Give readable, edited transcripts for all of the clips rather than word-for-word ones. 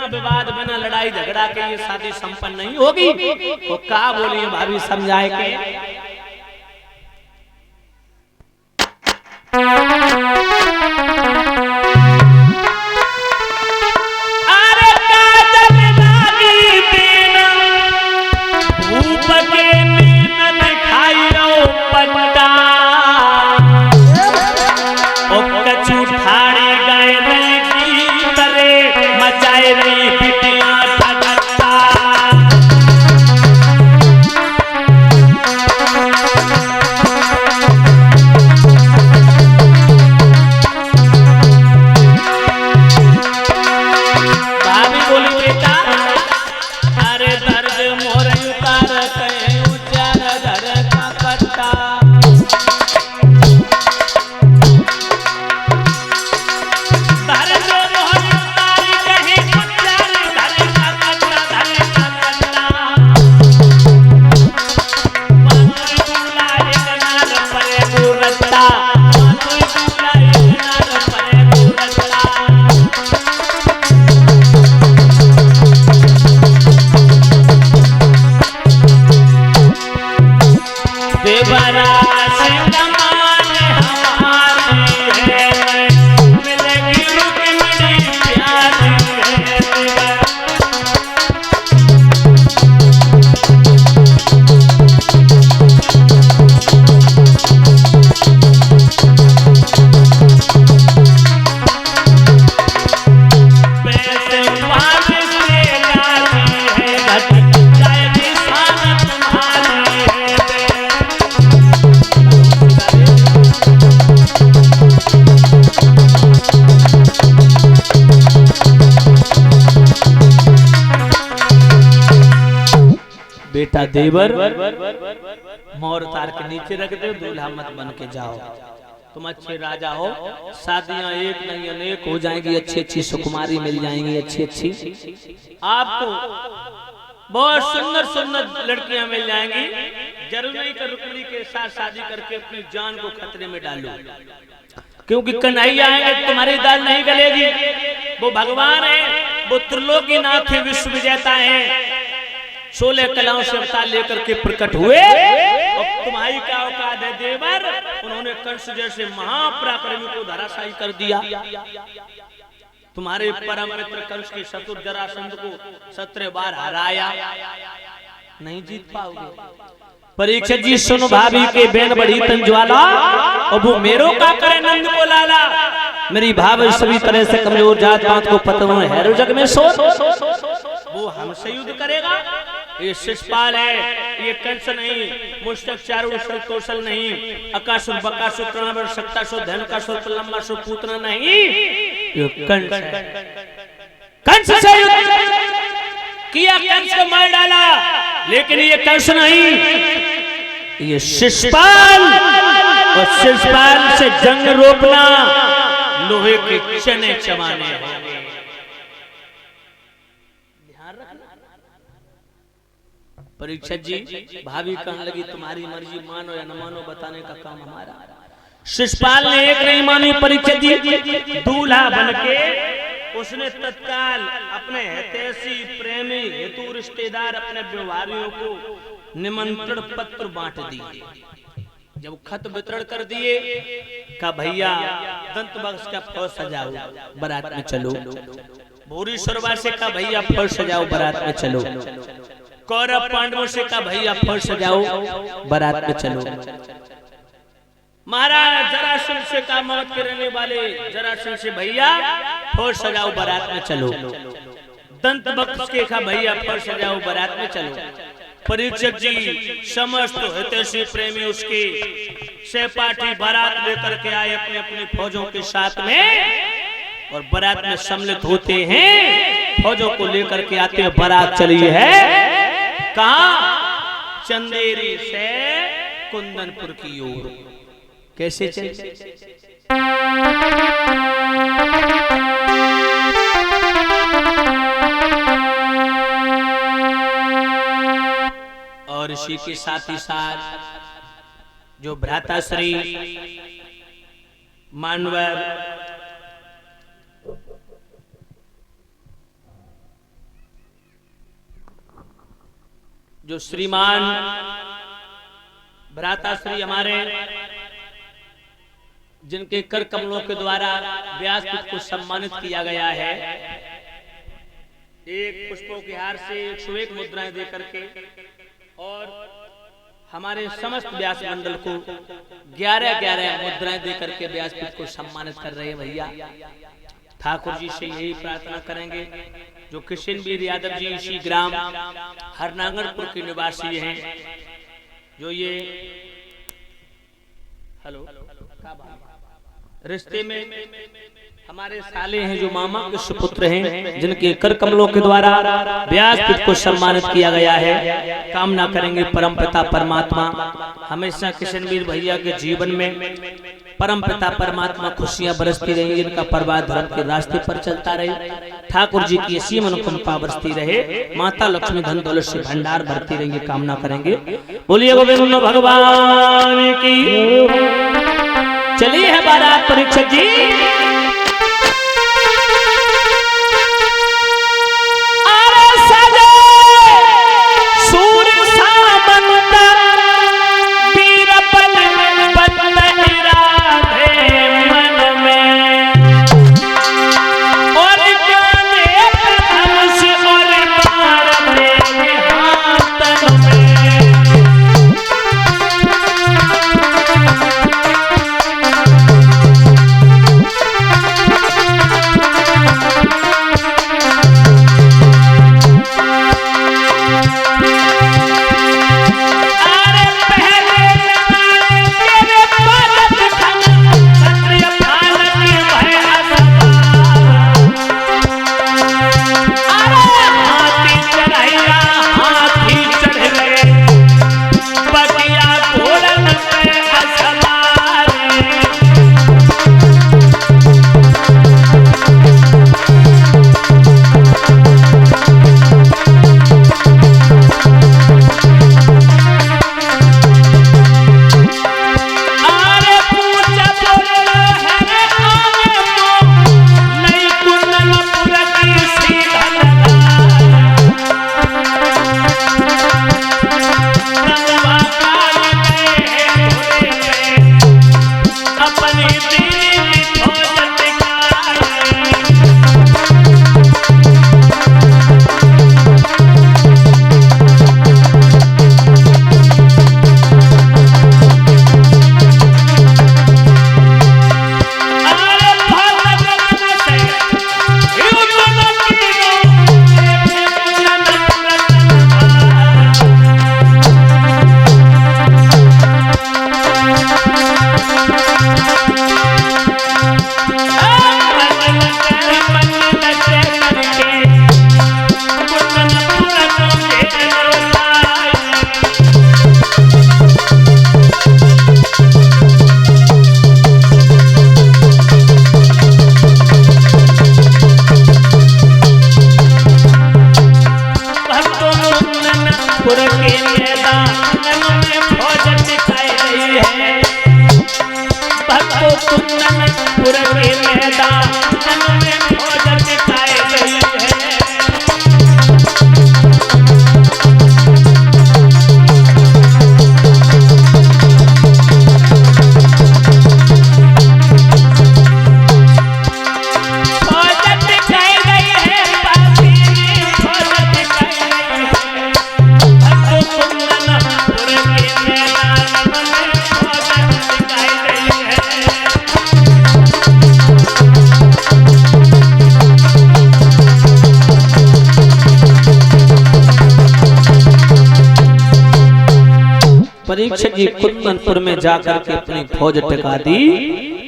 बिना विवाद बिना लड़ाई झगड़ा के ये शादी संपन्न नहीं होगी। तो क्या बोलिए भाभी समझाए के बेटा देवर मोर तार के नीचे रख दो, दूल्हा मत बन के जाओ। तुम अच्छे राजा हो, शादियां एक नहीं अनेक हो जाएंगी, अच्छी अच्छी सुकुमारी मिल जाएंगी, अच्छी अच्छी आपको बहुत सुंदर सुंदर लड़कियां मिल जाएंगी। जरूर नहीं कि रुक्मिणी के साथ शादी करके अपनी जान को खतरे में डालो, क्योंकि कन्हैया आएंगे तुम्हारी दाल नहीं गलेगी। वो भगवान है, वो त्रिलोकीनाथ है, विश्व विजेता है, 16 कलाओं से अवतार लेकर के प्रकट हुए। और तुम्हारी क्या औकात है देवर, उन्होंने कंस जैसे महापराक्रमी को धराशायी कर दिया। तुम्हारे परम मित्र कंस के शत्रु जरासंध को 17 बार हराया, नहीं जीत पाओगे। परीक्षित जी सुनो भाभी के बेन बढ़ी तंज्वाला, और वो मेरो का करे नंद को लाला। मेरी भाभी सभी तरह से कमजोर जात पात को पतन है जग में सो, वो हमसे युद्ध करेगा। ये शिषपाल है, ये कंस नहीं, मुष्टक चारु कौशल नहीं, अकासुर बकासुर तृणावर शक्तासुर धनकासुर प्रलंबासुर पूतना नहीं, ये कंस है। कंस से युद्ध किया, कंस को मार डाला, लेकिन ये कंस नहीं, ये शिषपाल। और शिषपाल से जंग रोकना लोहे के चने चबाने हैं। परीक्षित जी भाभी कहने लगी तुम्हारी मर्जी, मानो या न मानो बताने का काम हमारा। शिषपाल ने एक नहीं मानी परीक्षित जी, दूल्हा बनके उसने तत्काल अपने हितैषी प्रेमी हेतु रिश्तेदार अपने व्यवहारियों को निमंत्रण पत्र बांट दिए। जब खत वितरण कर दिए, का भैया दंत बख्श का फौज सजाओ, बारात में चलो। भूरी सुरवा से का भैया फौज सजाओ, बारात में चलो। कौरव पांडवों से का भैया फौज सजाओ, बारात में चलो। महाराज जरासंध से का मौत के रहने वाले जरासंध से भैया फौज सजाओ, बारात में चलो। दंत बख्श के का भैया फौज सजाओ, बारात में चलो। परीक्षित जी समस्त हितैषी प्रेमी उसके सहपाठी बारात लेकर के आए अपने अपनी फौजों के साथ में, और बारात में सम्मिलित होते हैं। फौजों को लेकर के आते हैं, बारात चली है कहाँ? चंदेरी से कुंदनपुर की ओर। कैसे चले? और इसी के साथ ही साथ जो भ्राताश्री मानवर जो श्रीमान भ्राताश्री हमारे जिनके कर कमलों के द्वारा व्यासपीठ को सम्मानित किया गया है, एक पुष्पों के हार से 101 मुद्राएं देकर के और हमारे समस्त व्यास मंडल को 11-11 मुद्राएं देकर के व्यासपीठ को सम्मानित कर रहे हैं भैया। ठाकुर जी से यही प्रार्थना करेंगे जो किशन वीर यादव जी इसी ग्राम हरनांगरपुर के निवासी हैं, जो ये हेलो रिश्ते में हमारे साले हैं, जो मामा के सुपुत्र हैं, जिनके कर कमलों के द्वारा व्यासपीठ को सम्मानित किया गया है। कामना करेंगे परम पिता परमात्मा हमेशा किशनवीर भैया के जीवन में परम पिता परमात्मा खुशियां बरसती रही, इनका परिवार धर्म के रास्ते पर चलता रहे। ठाकुर जी की ऐसी मनोकामना बरसती रहे, माता लक्ष्मी धन दौलत से भंडार भरती रहेंगे, कामना करेंगे। बोलिए गोविंद भगवान की। चलिए है बारात परीक्षक जी। परीक्षक जी कुंदनपुर में जाकर के अपनी फौज टिका दी।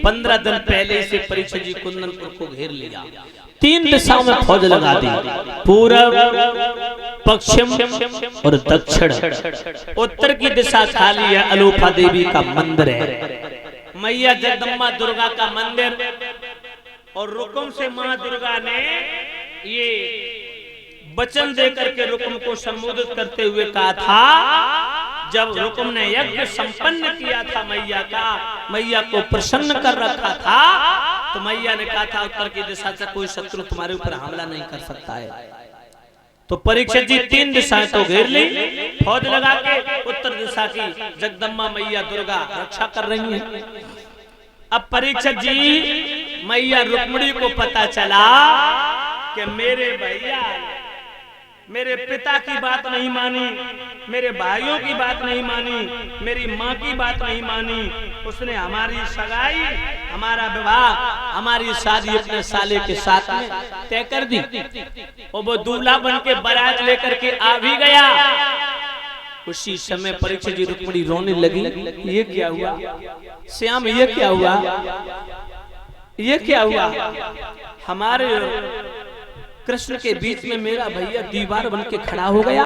15 दिन पहले से परीक्षक जी कुंदनपुर को घेर लिया। 3 दिशाओं में फौज लगा दी, पूर्व, पश्चिम और दक्षिण। उत्तर की दिशा खाली है, अलूफा देवी का मंदिर है, मैया जगदम्बा दुर्गा का मंदिर। और रुकुम से मां दुर्गा ने ये वचन देकर के रुकुम को संबोधित करते हुए कहा था, जब रुकुम ने यज्ञ संपन्न किया था मैया का, मैया को प्रसन्न कर रखा था, तो मैया ने कहा था उत्तर की दिशा से कोई शत्रु तुम्हारे ऊपर हमला नहीं कर सकता है। तो परीक्षित जी 3 दिशाएं तो घेर ली, फौज लगा के उत्तर दिशा की जगदम्बा मैया दुर्गा रक्षा कर रही हैं। अब परीक्षित जी मैया रुक्मिणी को पता चला कि मेरे भैया मेरे पिता की बात नहीं मानी, मेरे भाइयों की बात नहीं मानी, मेरी माँ की बात नहीं मानी, उसने हमारी सगाई, हमारा विवाह, हमारी शादी अपने साले के साथ में तय कर दी। और वो दूल्हा बन के बारात लेकर के आ भी गया। उसी समय परीक्षित जी रुक्मिणी रोने लगी, ये क्या हुआ श्याम, ये क्या हुआ, ये क्या हुआ, हमारे कृष्ण के बीच में मेरा भैया दीवार बन के खड़ा हो गया।